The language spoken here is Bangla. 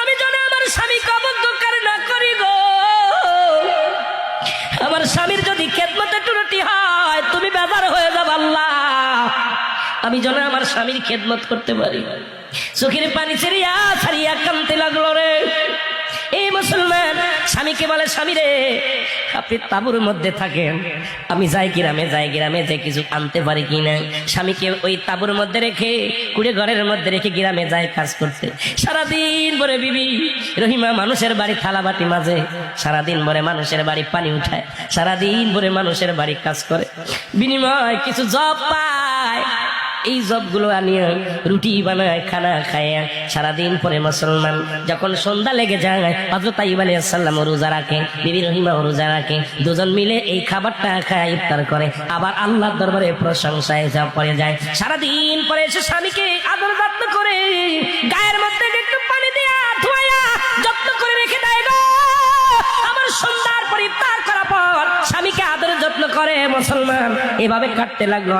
আমি যেন আমার স্বামীকে অবজ্ঞার না করি গো। আমার স্বামীর যদি খেদমতে ত্রুটি হয় তুমি বেজার হয়ে যাবে আল্লাহ। আমি যেন আমার স্বামীর খেদমত করতে পারি। চোখের পানি ছেড়িয়া ছাড়িয়া কাঁদতে লাগলো রে। এই মুসলমান স্বামীকে বলে, স্বামী রে আপনি তাঁবুর মধ্যে থাকেন, আমি যাই গ্রামে যে কিছু আনতে পারি কিনা। স্বামীকে ওই তাঁবুর মধ্যে রেখে কুড়ে ঘরের মধ্যে রেখে গ্রামে যায় কাজ করতে। সারাদিন ভরে বিবি রহিমা মানুষের বাড়ি থালা বাটি মাজে, সারাদিন ভরে মানুষের বাড়ি পানি উঠায়, সারাদিন ভরে মানুষের বাড়ি কাজ করে, বিনিময় কিছু জব পায়। এই জবগুলো আনিয়ে রুটি বানায়, খানা খায়। সারাদিন পরে মুসলমান যখন সন্ধ্যা লেগে যায়, হযরত আইয়ুব আলাইহিস সালাম রোজা রাখে, বিবি রহিমা রোজা রাখে, দুজন মিলে এই খাবারটা খায়, ইফতার করে, আবার আল্লাহর দরবারে প্রশংসায় পড়ে যায়। সারাদিন পরে এসে স্বামীকে আদর যত্ন করে গায়ের মধ্যে একটু পানি দিয়া ধোয়া যত্ন করে রেখে দেয় গো। আবার সন্ধ্যার পর ইফতার করার পর স্বামীকে আদর যত্ন করে মুসলমান। এভাবে কাটতে লাগলো।